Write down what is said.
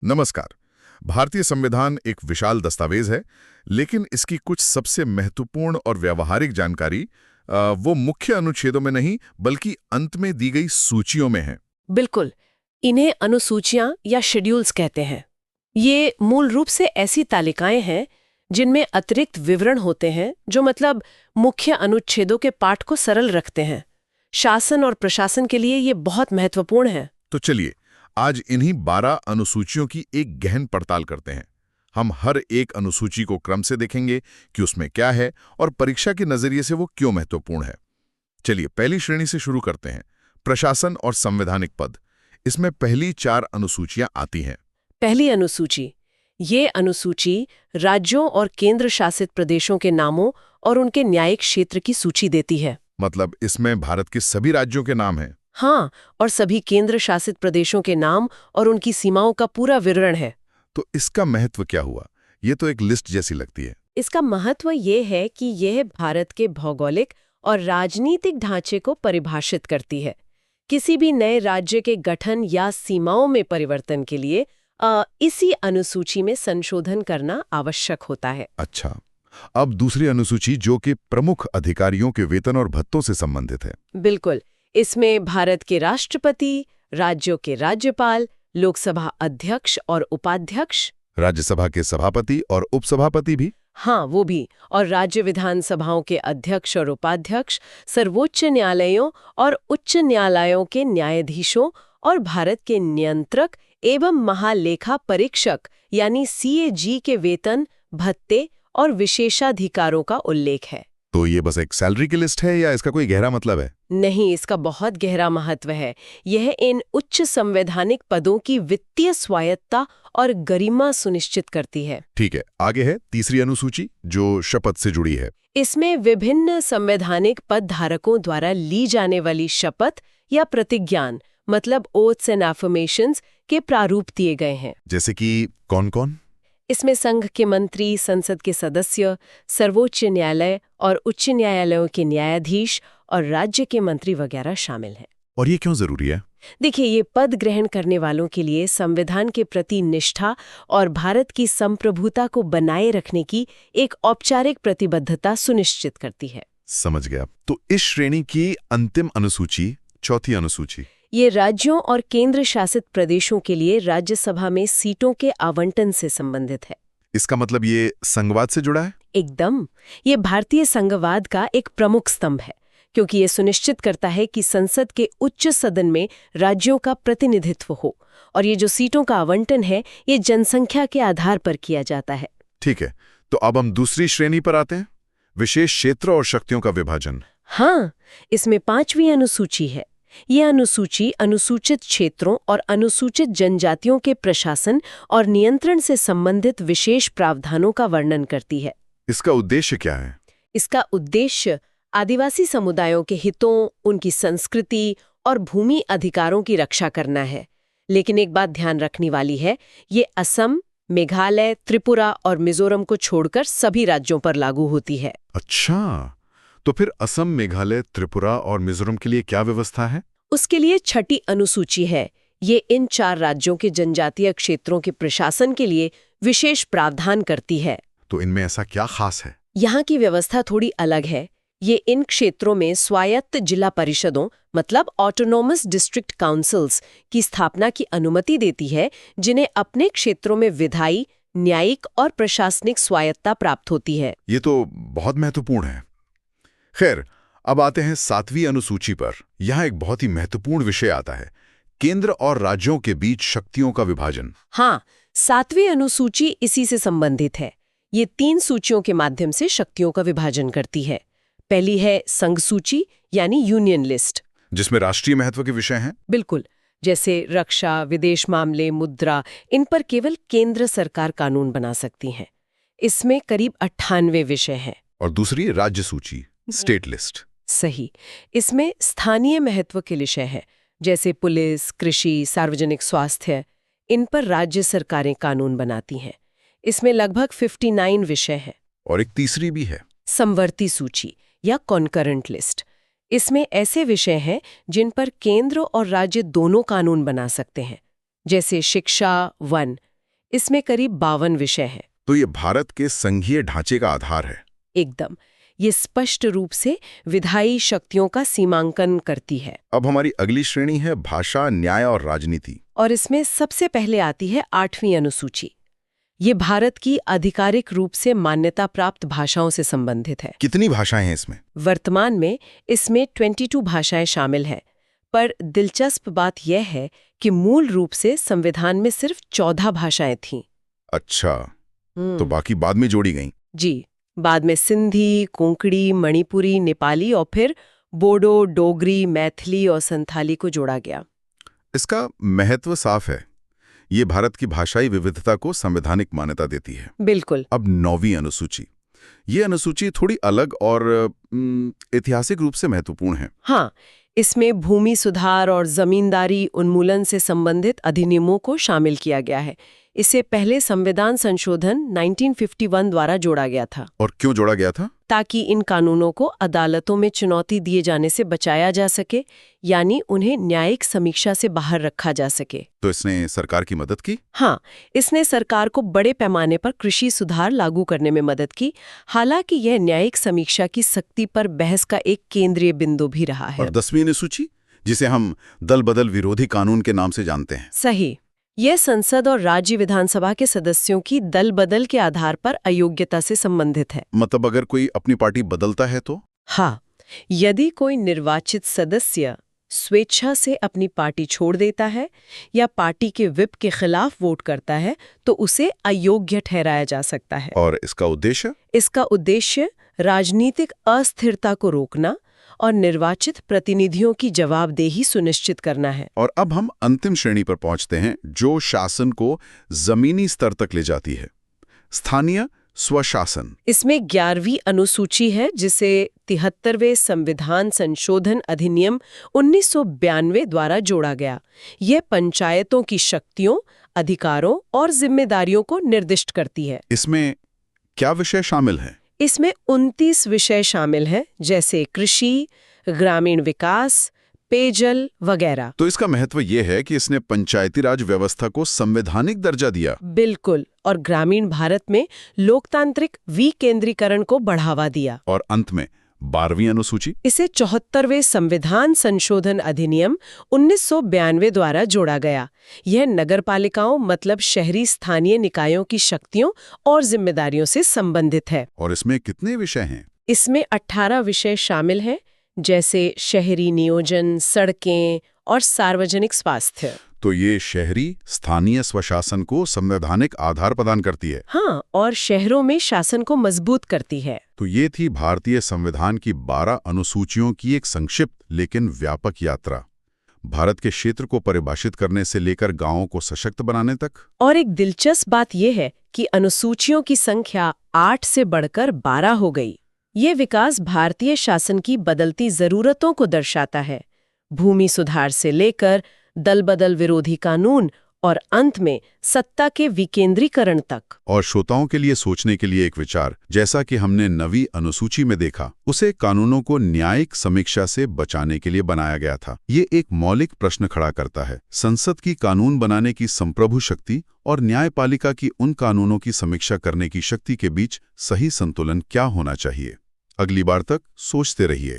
नमस्कार। भारतीय संविधान एक विशाल दस्तावेज है, लेकिन इसकी कुछ सबसे महत्वपूर्ण और व्यावहारिक जानकारी वो मुख्य अनुच्छेदों में नहीं बल्कि अंत में दी गई सूचियों में है। बिल्कुल। इन्हें अनुसूचियां या शेड्यूल्स कहते हैं। ये मूल रूप से ऐसी तालिकाएं हैं जिनमें अतिरिक्त विवरण होते हैं, जो मतलब मुख्य अनुच्छेदों के पाठ को सरल रखते हैं। शासन और प्रशासन के लिए ये बहुत महत्वपूर्ण है। तो चलिए आज इन्हीं 12 अनुसूचियों की एक गहन पड़ताल करते हैं। हम हर एक अनुसूची को क्रम से देखेंगे कि उसमें क्या है और परीक्षा के नजरिए से वो क्यों महत्वपूर्ण है। चलिए पहली श्रेणी से शुरू करते हैं, प्रशासन और संवैधानिक पद। इसमें पहली 4 अनुसूचियां आती हैं। पहली अनुसूची। ये अनुसूची राज्यों और केंद्र शासित प्रदेशों के नामों और उनके न्यायिक क्षेत्र की सूची देती है। मतलब इसमें भारत के सभी राज्यों के नाम हैं। हाँ, और सभी केंद्र शासित प्रदेशों के नाम और उनकी सीमाओं का पूरा विवरण है। तो इसका महत्व क्या हुआ? ये तो एक लिस्ट जैसी लगती है। इसका महत्व ये है कि यह भारत के भौगोलिक और राजनीतिक ढांचे को परिभाषित करती है। किसी भी नए राज्य के गठन या सीमाओं में परिवर्तन के लिए इसी अनुसूची में संशोधन करना आवश्यक होता है। अच्छा, अब दूसरी अनुसूची जो कि प्रमुख अधिकारियों के वेतन और भत्तों से संबंधित है। बिल्कुल। इसमें भारत के राष्ट्रपति, राज्यों के राज्यपाल, लोकसभा अध्यक्ष और उपाध्यक्ष, राज्यसभा के सभापति और उपसभापति भी। हाँ वो भी, और राज्य विधानसभाओं के अध्यक्ष और उपाध्यक्ष, सर्वोच्च न्यायालयों और उच्च न्यायालयों के न्यायाधीशों और भारत के नियंत्रक एवं महालेखा परीक्षक यानी सीएजी के वेतन, भत्ते और विशेषाधिकारों का उल्लेख है। तो ये बस एक सैलरी की लिस्ट है या इसका कोई गहरा मतलब है? नहीं, इसका बहुत गहरा महत्व है। यह इन उच्च संवैधानिक पदों की वित्तीय स्वायत्तता और गरिमा सुनिश्चित करती है। ठीक है, आगे है तीसरी अनुसूची जो शपथ से जुड़ी है। इसमें विभिन्न संवैधानिक पद धारकों द्वारा ली जाने वाली शपथ या प्रतिज्ञान मतलब ओथ्स एंड अफर्मेशंस के प्रारूप दिए गए हैं। जैसे कि कौन-कौन? इसमें संघ के मंत्री, संसद के सदस्य, सर्वोच्च न्यायालय और उच्च न्यायालयों के न्यायाधीश और राज्य के मंत्री वगैरह शामिल हैं। और ये क्यों जरूरी है? देखिए, ये पद ग्रहण करने वालों के लिए संविधान के प्रति निष्ठा और भारत की संप्रभुता को बनाए रखने की एक औपचारिक प्रतिबद्धता सुनिश्चित करती है। समझ गया। तो इस श्रेणी की अंतिम अनुसूची, चौथी अनुसूची, ये राज्यों और केंद्र शासित प्रदेशों के लिए राज्यसभा में सीटों के आवंटन से संबंधित है। इसका मतलब ये संघवाद से जुड़ा है? एकदम। ये भारतीय संघवाद का एक प्रमुख स्तंभ है, क्योंकि ये सुनिश्चित करता है कि संसद के उच्च सदन में राज्यों का प्रतिनिधित्व हो, और ये जो सीटों का आवंटन है ये जनसंख्या के आधार पर किया जाता है। ठीक है, तो अब हम दूसरी श्रेणी पर आते हैं, विशेष क्षेत्र और शक्तियों का विभाजन। हाँ, इसमें 5वीं अनुसूची है। ये अनुसूची अनुसूचित क्षेत्रों और अनुसूचित जनजातियों के प्रशासन और नियंत्रण से संबंधित विशेष प्रावधानों का वर्णन करती है। इसका उद्देश्य क्या है? इसका उद्देश्य आदिवासी समुदायों के हितों, उनकी संस्कृति और भूमि अधिकारों की रक्षा करना है। लेकिन एक बात ध्यान रखने वाली है, ये असम, मेघालय, त्रिपुरा और मिजोरम को छोड़कर सभी राज्यों पर लागू होती है। अच्छा, तो फिर असम, मेघालय, त्रिपुरा और मिजोरम के लिए क्या व्यवस्था है? उसके लिए छठी अनुसूची है। ये इन 4 राज्यों के जनजातीय क्षेत्रों के प्रशासन के लिए विशेष प्रावधान करती है। तो इनमें ऐसा क्या खास है? यहाँ की व्यवस्था थोड़ी अलग है। ये इन क्षेत्रों में स्वायत्त जिला परिषदों मतलब ऑटोनोमस डिस्ट्रिक्ट काउंसिल्स की स्थापना की अनुमति देती है, जिन्हें अपने क्षेत्रों में विधायी, न्यायिक और प्रशासनिक स्वायत्तता प्राप्त होती है। ये तो बहुत महत्वपूर्ण है। खैर, अब आते हैं 7वीं अनुसूची पर। यहाँ एक बहुत ही महत्वपूर्ण विषय आता है, केंद्र और राज्यों के बीच शक्तियों का विभाजन। हाँ, 7वीं अनुसूची इसी से संबंधित है। ये 3 सूचियों के माध्यम से शक्तियों का विभाजन करती है। पहली है संघ सूची यानी यूनियन लिस्ट, जिसमें राष्ट्रीय महत्व के विषय हैं। बिल्कुल, जैसे रक्षा, विदेश मामले, मुद्रा, इन पर केवल केंद्र सरकार कानून बना सकती है। इसमें करीब 98 विषय हैं। और दूसरी राज्य सूची, स्टेट लिस्ट। सही। इसमें स्थानीय महत्व के विषय हैं, जैसे पुलिस, कृषि, सार्वजनिक स्वास्थ्य। इन पर राज्य सरकारें कानून बनाती हैं। इसमें लगभग 59 विषय हैं। और एक तीसरी भी है, समवर्ती सूची या कॉन्करेंट लिस्ट। इसमें ऐसे विषय हैं जिन पर केंद्र और राज्य दोनों कानून बना सकते हैं, जैसे शिक्षा, वन, इसमें करीब 52 विषय हैं। तो ये भारत के संघीय ढांचे का आधार है। एकदम। ये स्पष्ट रूप से विधायी शक्तियों का सीमांकन करती है। अब हमारी अगली श्रेणी है भाषा, न्याय और राजनीति। और इसमें सबसे पहले आती है 8वीं अनुसूची। ये भारत की आधिकारिक रूप से मान्यता प्राप्त भाषाओं से संबंधित है। कितनी भाषाएं हैं इसमें? वर्तमान में इसमें 22 भाषाएं शामिल हैं, पर दिलचस्प बात यह है कि मूल रूप से संविधान में सिर्फ 14 भाषाएं थीं। अच्छा, तो बाकी बाद में जोड़ी गईं। जी, बाद में सिंधी, कोंकणी, मणिपुरी, नेपाली और फिर बोडो, डोगरी, मैथिली और संथाली को जोड़ा गया। इसका महत्व साफ है। ये भारत की भाषाई विविधता को संवैधानिक मान्यता देती है। बिल्कुल। अब 9वीं अनुसूची। ये अनुसूची थोड़ी अलग और ऐतिहासिक रूप से महत्वपूर्ण है। हाँ, इसमें भूमि सुधार और जमींदारी उन्मूलन से संबंधित अधिनियमों को शामिल किया गया है। इसे पहले संविधान संशोधन 1951 द्वारा जोड़ा गया था। और क्यों जोड़ा गया था? ताकि इन कानूनों को अदालतों में चुनौती दिए जाने से बचाया जा सके, यानी उन्हें न्यायिक समीक्षा से बाहर रखा जा सके। तो इसने सरकार की मदद की? हाँ, इसने सरकार को बड़े पैमाने पर कृषि सुधार लागू करने में मदद की, हालांकि यह न्यायिक समीक्षा की सख्ती पर बहस का एक केंद्रीय बिंदु भी रहा है। और 10वीं अनुसूची, जिसे हम दल बदल विरोधी कानून के नाम से जानते हैं। सही। यह संसद और राज्य विधानसभा के सदस्यों की दल बदल के आधार पर अयोग्यता से संबंधित है। मतलब अगर कोई अपनी पार्टी बदलता है तो? हाँ, यदि कोई निर्वाचित सदस्य स्वेच्छा से अपनी पार्टी छोड़ देता है या पार्टी के व्हिप के खिलाफ वोट करता है तो उसे अयोग्य ठहराया जा सकता है। और इसका उद्देश्य? इसका उद्देश्य राजनीतिक अस्थिरता को रोकना और निर्वाचित प्रतिनिधियों की जवाबदेही सुनिश्चित करना है। और अब हम अंतिम श्रेणी पर पहुंचते हैं, जो शासन को जमीनी स्तर तक ले जाती है, स्थानीय स्वशासन। इसमें 11वीं अनुसूची है, जिसे 73वें संविधान संशोधन अधिनियम 1992 द्वारा जोड़ा गया। यह पंचायतों की शक्तियों, अधिकारों और जिम्मेदारियों को निर्दिष्ट करती है। इसमें क्या विषय शामिल हैं? इसमें 29 विषय शामिल हैं, जैसे कृषि, ग्रामीण विकास, पेयजल वगैरह। तो इसका महत्व यह है कि इसने पंचायती राज व्यवस्था को संवैधानिक दर्जा दिया। बिल्कुल, और ग्रामीण भारत में लोकतांत्रिक विकेंद्रीकरण को बढ़ावा दिया। और अंत में 12वीं अनुसूची, इसे 74वें संविधान संशोधन अधिनियम 1992 द्वारा जोड़ा गया। यह नगरपालिकाओं मतलब शहरी स्थानीय निकायों की शक्तियों और जिम्मेदारियों से संबंधित है। और इसमें कितने विषय हैं? इसमें 18 विषय शामिल हैं, जैसे शहरी नियोजन, सड़कें और सार्वजनिक स्वास्थ्य। तो ये शहरी स्थानीय स्वशासन को संवैधानिक आधार प्रदान करती है। हाँ, और शहरों में शासन को मजबूत करती है। तो ये थी भारतीय संविधान की 12 अनुसूचियों की एक संक्षिप्त लेकिन व्यापक यात्रा, भारत के क्षेत्र को परिभाषित करने से लेकर गांवों को सशक्त बनाने तक। और एक दिलचस्प बात यह है कि अनुसूचियों की संख्या 8 से बढ़कर 12 हो गई। ये विकास भारतीय शासन की बदलती जरूरतों को दर्शाता है, भूमि सुधार से लेकर दल बदल विरोधी कानून और अंत में सत्ता के विकेंद्रीकरण तक। और श्रोताओं के लिए सोचने के लिए एक विचार, जैसा कि हमने 9वीं अनुसूची में देखा, उसे कानूनों को न्यायिक समीक्षा से बचाने के लिए बनाया गया था। ये एक मौलिक प्रश्न खड़ा करता है, संसद की कानून बनाने की संप्रभु शक्ति और न्यायपालिका की उन कानूनों की समीक्षा करने की शक्ति के बीच सही संतुलन क्या होना चाहिए। अगली बार तक सोचते रहिए।